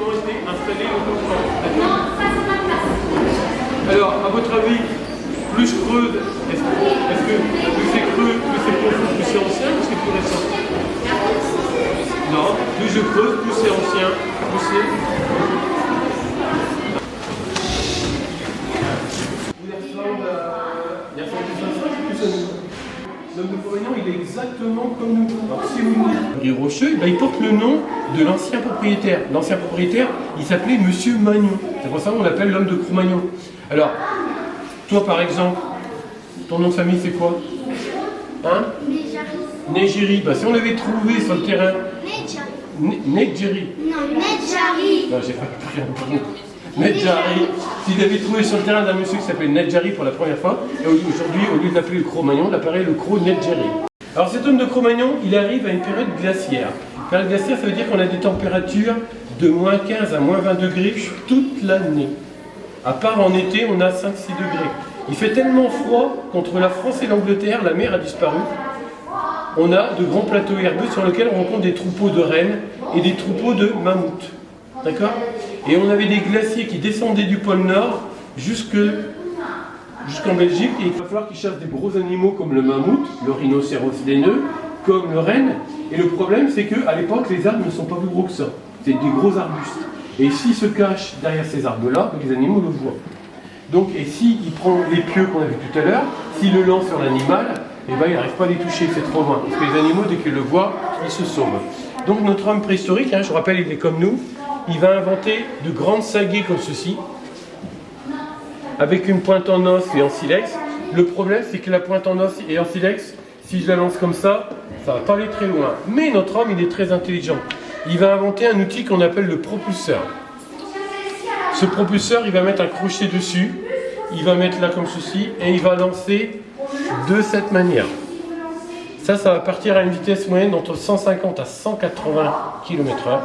comment était installé le campement. Alors, à votre avis, plus je creuse, est-ce que plus c'est creux, plus c'est profond, plus c'est ancien, ou c'est plus récent? Non, plus je creuse, plus c'est ancien, plus c'est... Il ressemble plus à nous. L'homme de Cro-Magnon, il est exactement comme nous. Alors, si vous voulez, Rocheux, il porte le nom de l'ancien propriétaire. L'ancien propriétaire, il s'appelait Monsieur Magnon. C'est pour ça qu'on l'appelle l'homme de Cro-Magnon. Alors, toi par exemple, ton nom de famille c'est quoi? Hein? Négéry. Bah, si on l'avait trouvé sur le terrain. Nedjari. Non, Nedjari. Non, j'ai pas pris un peu. Nedjari. S'il avait trouvé sur le terrain d'un monsieur qui s'appelait Nedjari pour la première fois, et aujourd'hui, au lieu de l'appeler le Cro-Magnon, il apparaît le Cro-Nedjari. Alors cet homme de Cro-Magnon, il arrive à une période glaciaire. Une période glaciaire, ça veut dire qu'on a des températures de moins 15 à moins 20 degrés toute l'année. À part en été, on a 5-6 degrés. Il fait tellement froid qu'entre la France et l'Angleterre, la mer a disparu. On a de grands plateaux herbeux sur lesquels on rencontre des troupeaux de rennes et des troupeaux de mammouths. D'accord? Et on avait des glaciers qui descendaient du pôle Nord jusqu'en Belgique. Et il va falloir qu'ils chassent des gros animaux comme le mammouth, le rhinocéros laineux, comme le renne. Et le problème, c'est qu'à l'époque, les arbres ne sont pas plus gros que ça. C'est des gros arbustes. Et s'il se cache derrière ces arbres-là, les animaux le voient. Donc, et s'il prend les pieux qu'on a vu tout à l'heure, s'il le lance sur l'animal, eh ben, il n'arrive pas à les toucher, c'est trop loin. Parce que les animaux, dès qu'ils le voient, ils se sauvent. Donc notre homme préhistorique, je rappelle, il est comme nous, il va inventer de grandes saguées comme ceci, avec une pointe en os et en silex. Le problème, c'est que la pointe en os et en silex, si je la lance comme ça ne va pas aller très loin. Mais notre homme, il est très intelligent. Il va inventer un outil qu'on appelle le propulseur. Ce propulseur, il va mettre un crochet dessus, il va mettre là comme ceci, et il va lancer de cette manière. Ça va partir à une vitesse moyenne entre 150 à 180 km/h.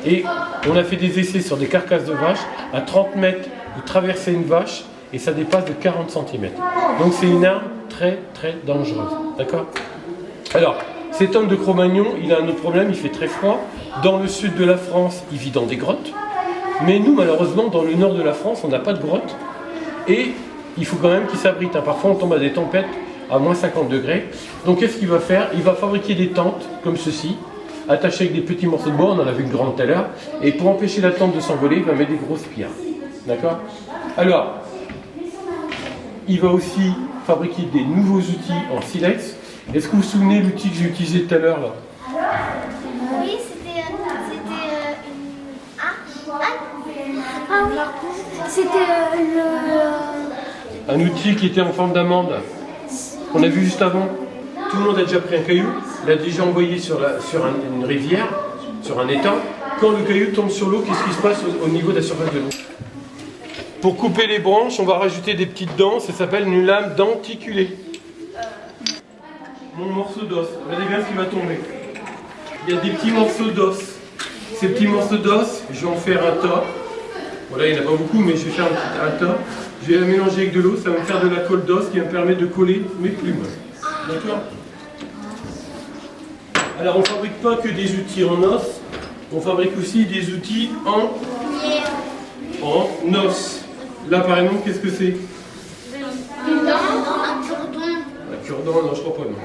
Et on a fait des essais sur des carcasses de vaches. À 30 mètres, vous traversez une vache et ça dépasse de 40 cm. Donc c'est une arme très très dangereuse. D'accord? Alors, cet homme de Cro-Magnon, il a un autre problème, il fait très froid. Dans le sud de la France, il vit dans des grottes. Mais nous, malheureusement, dans le nord de la France, on n'a pas de grottes. Et il faut quand même qu'il s'abrite. Parfois, on tombe à des tempêtes à moins 50 degrés. Donc, qu'est-ce qu'il va faire? Il va fabriquer des tentes comme ceci, attachées avec des petits morceaux de bois. On en a vu une grande tout à l'heure. Et pour empêcher la tente de s'envoler, il va mettre des grosses pierres. D'accord? Alors, il va aussi fabriquer des nouveaux outils en silex. Est-ce que vous vous souvenez de l'outil que j'ai utilisé tout à l'heure là? Oui, c'était ah oui, c'était Un outil qui était en forme d'amande, qu'on a vu juste avant. Tout le monde a déjà pris un caillou, l'a déjà envoyé sur une rivière, sur un étang. Quand le caillou tombe sur l'eau, qu'est-ce qui se passe au niveau de la surface de l'eau? Pour couper les branches, on va rajouter des petites dents, ça s'appelle une lame denticulée. Mon morceau d'os, regardez bien ce qui va tomber. Il y a des petits morceaux d'os. Ces petits morceaux d'os, je vais en faire un tas. Voilà, il n'y en a pas beaucoup, mais je vais faire un tas. Je vais la mélanger avec de l'eau, ça va me faire de la colle d'os qui va me permettre de coller mes plumes. D'accord? Alors, on ne fabrique pas que des outils en os, on fabrique aussi des outils en os. Là, par exemple, qu'est-ce que c'est? un cure-dent. Un cure-dent, non, je crois pas, non.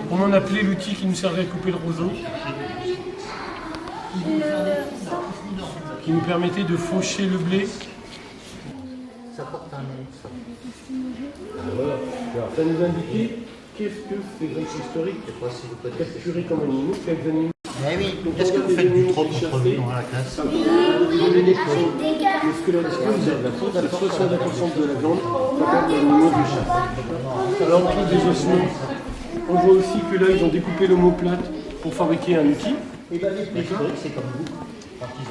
Comment on appelait l'outil qui nous servait à couper le roseau? qui nous permettait de faucher le blé. Ça porte un nom, ça. Voilà. Alors, ça nous indiquait qu'est-ce que ces groupes historiques capturaient comme animaux, quels animaux. Mais oui, est-ce que vous faites du trop contre lui dans la classe? Changer des choses. Est-ce que la discussion de la faute, c'est 60% de la viande, ça des animaux de chasse. Alors, on trouve des ossements. On voit aussi que là, ils ont découpé l'omoplate pour fabriquer un outil. Et bien, les historiques, c'est comme vous.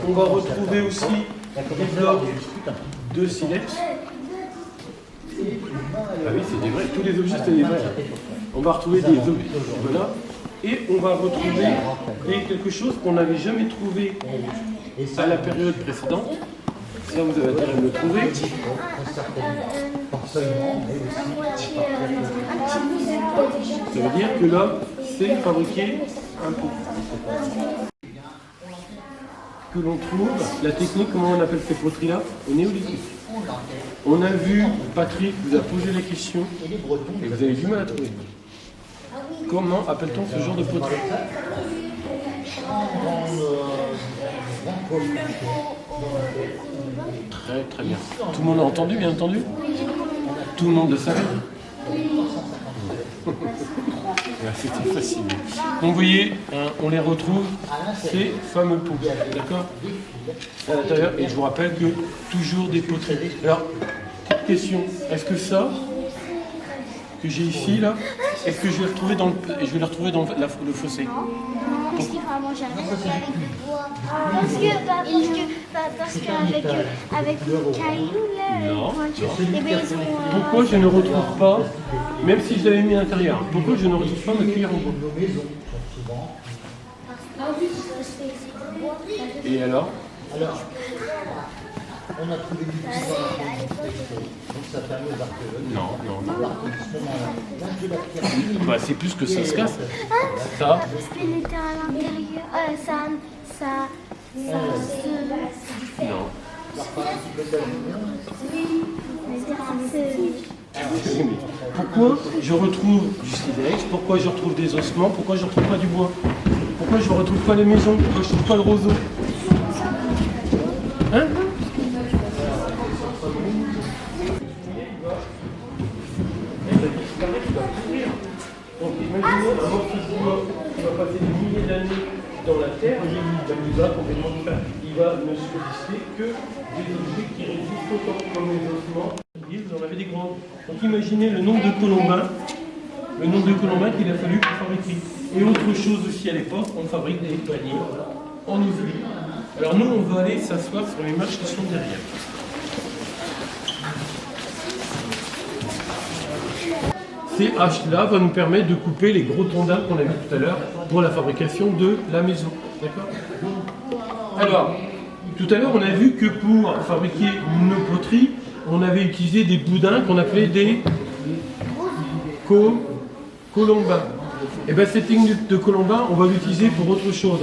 On va retrouver aussi des blocs de silex. Ah oui, c'est des vrais. Tous les objets, c'est des vrais. On va retrouver des objets. Voilà. Et on va retrouver quelque chose qu'on n'avait jamais trouvé à la période précédente. Ça, vous avez intérêt à me le trouver. Ça veut dire que là, c'est fabriquer un pot. Que l'on trouve, la technique, comment on appelle ces poteries-là? Au néolithique. On a vu, Patrick vous a posé la question, et vous avez du mal à trouver. Comment appelle-t-on ce genre de poterie? Très très bien. Tout le monde a entendu, bien entendu? Tout le monde le savait? C'était facile. Donc vous voyez, hein, on les retrouve, ces fameux pots, d'accord? À l'intérieur, et je vous rappelle que toujours des poteries. Alors, petite question, est-ce que ça, que j'ai ici, là, est-ce que je vais les retrouver dans le fossé? Parce qu'avec le caillou, là, Non. eh ben, ils ont, Pourquoi je ne retrouve pas, même si je l'avais mis à l'intérieur, pourquoi je ne retrouve pas ma cuillère en bois? Et alors? Alors, on a trouvé du petit donc ça permet aux archéologues. Non. Non. Bah, c'est plus que ça se casse. Ça, parce qu'elle était à l'intérieur. Ça non. Pourquoi je retrouve du silex? Pourquoi je retrouve des ossements? Pourquoi je ne retrouve pas du bois? Pourquoi je ne retrouve pas les maisons? Pourquoi je ne trouve pas le roseau? Hein? Donc imaginez un morceau de bois qui va passer des milliers d'années dans la terre, il va complètement disparaître. Il va ne subsister que des objets qui résistent autant, comme les ossements. Vous en avez des grands. Donc imaginez le nombre de colombins qu'il a fallu pour fabriquer. Et autre chose aussi à l'époque, on fabrique des paniers en usine. Alors nous, on va aller s'asseoir sur les marches qui sont derrière. Ces haches-là vont nous permettre de couper les gros tondins qu'on a vu tout à l'heure pour la fabrication de la maison. D'accord? Alors, tout à l'heure, on a vu que pour fabriquer nos poteries, on avait utilisé des boudins qu'on appelait des colombins. Et bien cette technique de colombin, on va l'utiliser pour autre chose.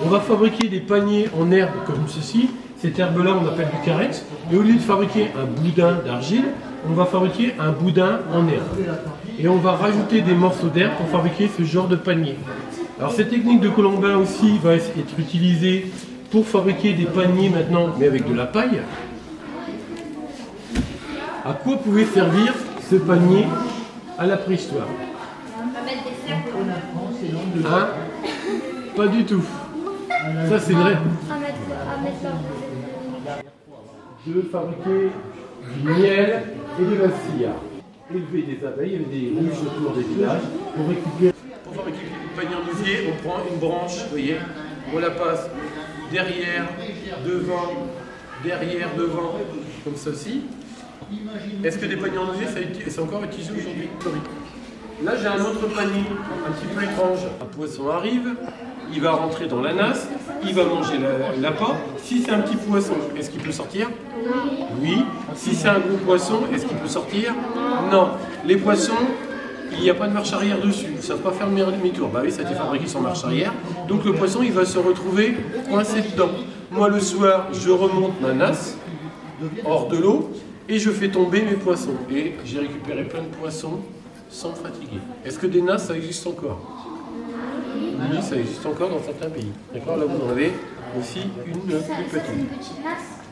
On va fabriquer des paniers en herbe comme ceci. Cette herbe-là, on appelle du carex. Et au lieu de fabriquer un boudin d'argile, on va fabriquer un boudin en herbe. Et on va rajouter des morceaux d'herbe pour fabriquer ce genre de panier. Alors cette technique de colombin aussi va être utilisée pour fabriquer des paniers maintenant, mais avec de la paille. À quoi pouvait servir ce panier à la préhistoire? Hein? Pas du tout. Ça c'est vrai. De fabriquer du miel et de la cire. Élever des abeilles, il y avait des ruches autour des villages pour récupérer. Pour fabriquer une panier en osier, on prend une branche, vous voyez, on la passe derrière, devant, comme ceci. Est-ce que des paniers en osier, c'est encore utilisé aujourd'hui? Là, j'ai un autre panier, un petit peu étrange. Un poisson arrive, il va rentrer dans la nasse, il va manger l'appât. Si c'est un petit poisson, est-ce qu'il peut sortir? Oui. Si c'est un gros poisson, est-ce qu'il peut sortir? Non. Les poissons, il n'y a pas de marche arrière dessus, ils ne savent pas faire demi-tour. Bah oui, ça a été fabriqué sans marche arrière. Donc le poisson, il va se retrouver coincé dedans. Moi, le soir, je remonte ma nasse hors de l'eau et je fais tomber mes poissons. Et j'ai récupéré plein de poissons sans fatiguer. Est-ce que des nasses, ça existe encore? Oui, ça existe encore dans certains pays. D'accord? Là, vous en avez aussi une Ça, plus c'est une petite. petite masse.